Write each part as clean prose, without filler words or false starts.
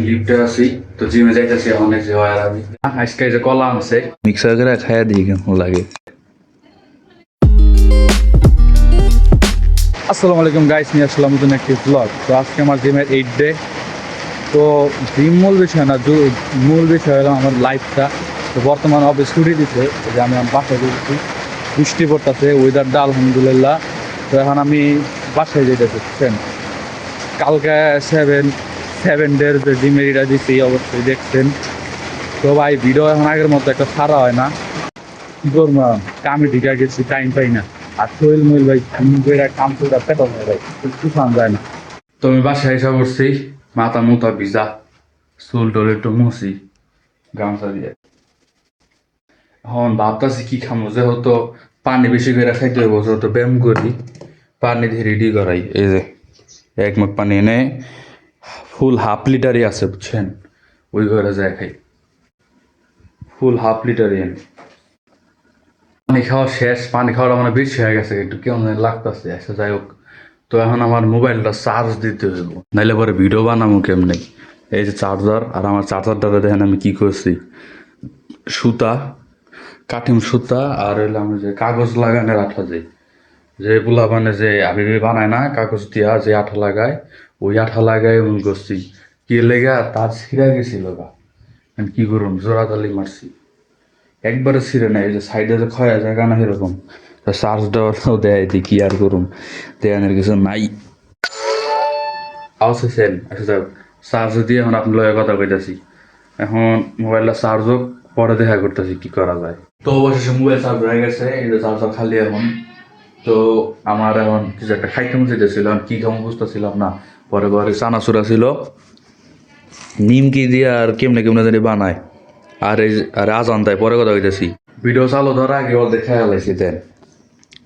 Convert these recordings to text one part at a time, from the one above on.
লিফটে আছি তো জিমে যাইতেছি অনেক যে হয় আর আমি আজকে যে কলা আনছে মিক্সার করে খাইয়া দিই কেমন লাগে। আসসালামু আলাইকুম গাইস, নিয়ে আসলাম নতুন একটি ব্লগ। তো আজকে আমার জিমের 8th ডে। তো জিম মূল বিষয় না, মূল বিষয় হলো আমার লাইফটা। তো বর্তমানে অফিস ছুটি দিচ্ছে, যে আমি আমার বাসায় যেতেছি, বৃষ্টি পড়তেছে, ওয়েদারটা আলহামদুলিল্লাহ। তো এখন আমি বাসায় যেতেছি, বুঝছেন। কালকে সেভেন ডের যে জিমের এটা দিচ্ছি অবশ্যই দেখছেন। তো ভাই ভিডিও এখন আগের মতো একটা ছাড়া হয় না, কি করবো, কামে ঢিকা গেছি, টাইম পাই না। আর শরীর মহিল ভাই কাম করে পেটল হয় ভাই, কিছু খান যায় না। তো আমি বাসায় এসে করছি, মাথা মুথা ভিজা, চুল টুল একটু মুছি গামছা দিয়ে। এখন ভাবতেছি কি খামো, যেহেতু পানি বেশি করে খাইতে হইব, যেহেতু ব্যায়াম করি পানি দিয়ে রেডি করাই। এই যে এক মগ পানি এনে ফুল হাফ লিটারই আছে, বুঝছেন, ওই ঘরে যায় খাই, ফুল হাফ লিটারই এনে। পানি খাওয়া শেষ, পানি খাওয়াটা মানে বেশি হয়ে গেছে, একটু কেমন লাগতেছে। আচ্ছা যাই হোক, তো এখন আমার মোবাইলটা চার্জ দিতে হইব, নাইলে পরে ভিডিও বানাবো কেমনি। এই যে চার্জার, আর আমার চার্জারটা দেখেন আমি কি করছি, সুতা, কাঠিম সুতা, আর হইলাম যে কাগজ লাগানোর আঠা, যে পোলা মানে যে আবি বানায় না কাগজ দিয়া যে আঠা লাগায়, ওই আঠা লাগাই এমন করছি। কি লেগা তার ছিঁড়া গেছিল গা, কি করুন, জোড়া তালি মারছি, একবারে ছিঁড়ে নেয়। এই যে সাইডে যে ক্ষয়া জায়গা না এরকম, চার্জ দেওয়াটাও দেয় দি, কি আর করুন, দেয়ানের কিছু নাই। আওয়াজেন আচ্ছা, চার্জ দিয়ে এখন আপনার লগে কথা কইতাছি। এখন মোবাইলটা চার্জ হোক, পরে দেখা করতেছি কি করা যায়। তো অবশেষে মোবাইল চার্জ হয়ে গেছে, এই যে চার্জার খালি এখন। তো আমার এখন কিছু একটা খাইতে মন চাইতেছিল, কি খামো বুঝতেছিলাম না। পরে পরে চানাচুরা ছিল, নিমকি দিয়ে আর কেমনে কেমনে জানি বানায়, আর এই আর আজান দেয়, পরে কথা কইতেছি। ভিডিও চালু ধরার আগে অর্ধেক খেয়াল আইসি, দেন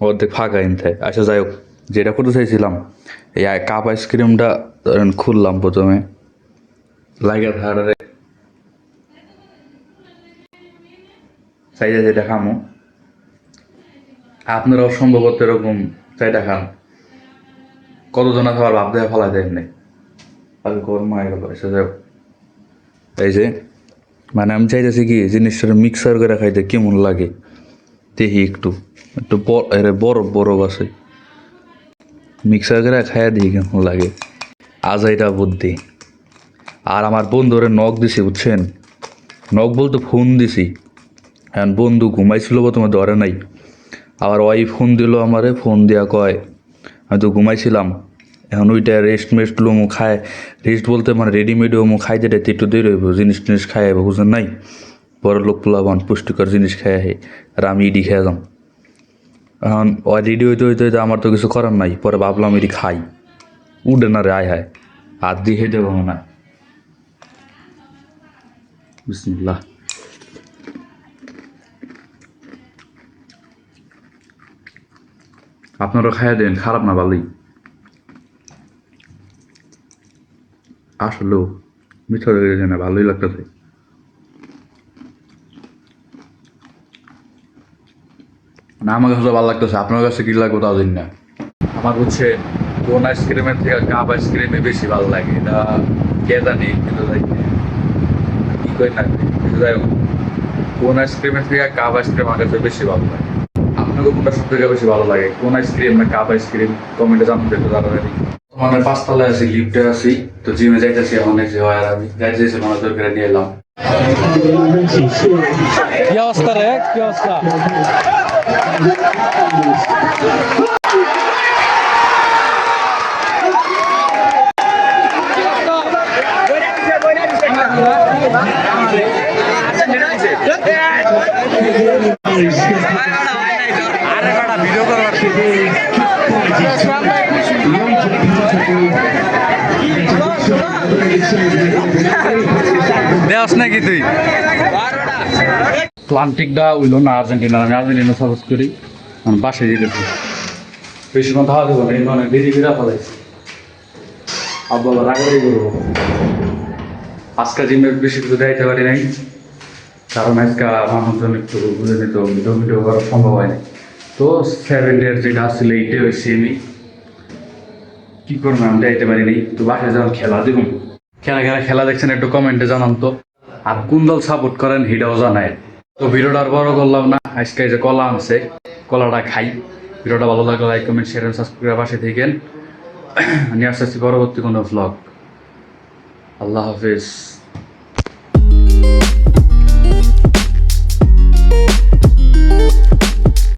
অর্ধেক ফাঁকা ইনতে। আচ্ছা যাই হোক, যেটা করতে চাইছিলাম, এই কাপ আইসক্রিমটা খুললাম প্রথমে, লাগা ধারে চাইতে যেটা খামো। আপনারাও সম্ভবত এরকম চাইটা খান, কতজনা খাবার ভাব দেয় ফেলা দেয় এমনি, আর গরম হয়ে গেল। এসে যাও, এই যে মানে আমি চাইতেছি কি জিনিসটা মিক্সার করে খাইতে কেমন লাগে দেখি, একটু একটু বরফ বরফ আছে, মিক্সার করে খাইয়া দিই কেমন লাগে। আজ এটা বুদ্ধি। আর আমার বন্ধুরে নখ দিছি, বুঝছেন, নখ বলতে ফোন দিছি। হ্যাঁ, বন্ধু ঘুমাইছিল প্রথমে, ধরে নাই। আবার ওই ফোন দিল আমারে, ফোন দিয়া কয় আমি তো ঘুমাইছিলাম, এখন ওইটা রেস্ট মেস্ট লোমো খায়, রেস্ট বলতে মানে রেডিমেডও মো খাইতে টাইতে একটু দেরি হইব, জিনিস টিনিস খাই আইব, বুঝলেন নাই, বড় লোক পোলাবান পুষ্টিকর জিনিস খাই আহে, আর আমি ইডি খেয়ে যাম। এখন ওই রেডি হইতে হইতে হইতে আমার তো কিছু করার নাই, পরে ভাবলাম এটি খাই, উঠে না রে, আয় হায়, হাত দিয়ে খেতে পাবো না। বিসমিল্লাহ। আপনারা খাইয়া দেন, খারাপ না, ভালোই। আসলেও মিঠা হয়ে গেছে না, ভালোই লাগতেছে। না আমার কাছে ভালো লাগতেছে, আপনার কাছে কি লাগবে তাও দিন না। আমার হচ্ছে কোন আইসক্রিমের থেকে কাপ আইসক্রিমে বেশি ভালো লাগে, এটা কে জানি, কিন্তু কি কই না, কিন্তু যাই হোক, কোন আইসক্রিমের থেকে কাপ আইসক্রিম আমার কাছে বেশি ভালো লাগে। আপনাকে কোনটা সব থেকে বেশি ভালো লাগে, কোন আইসক্রিম না কাপ আইসক্রিম, কমেন্টে জানতে একটু তাড়াতাড়ি। তোমাদের 5 তলায় আছি, লিফটে আছি, তো জিমে যাইতেছি অনেক যে হয় আর আমি যাইতেছি, মনে করে নিয়ে এলাম। কি অবস্থা রে, কি অবস্থা? ভিডিও করবার দেওয়াস নাকি তুই? প্লান্টিকটা উইল না, আর্জেন্টিনা, আমি আর্জেন্টিনা সাপোর্ট করি। বাসায় যেতেছি, বেশি কথা খাওয়া দেবো না, এই অনেক দেরি করে ফেলাইছি, আব্বা রাগারাগি করবো। আজকে জিমে বেশি কিছু দেখাইতে পারি নাই, কারণ আজকে মানুষজন একটু বুঝে নিত, ভিডিও ভিডিও করা সম্ভব হয়নি। তো 7 ডের যেটা আসলে 8 হয়েছি আমি, কি করবো আমি যাইতে পারিনি, তো বাসায় যখন খেলা দেখুন, খেলা দেখছেন একটু কমেন্টে জানান তো, আর কোন দল সাপোর্ট করেন সেটাও জানায়। তো ভিডিওটা আর বড় করলাম না, আজকে যে কলা আনছে কলাটা খাই। ভিডিওটা ভালো লাগলে লাইক কমেন্ট শেয়ার সাবস্ক্রাইব করে পাশে থাকেন। নিয়ে আসতেছি পরবর্তী কোনো ভ্লগ। আল্লাহ হাফিজ।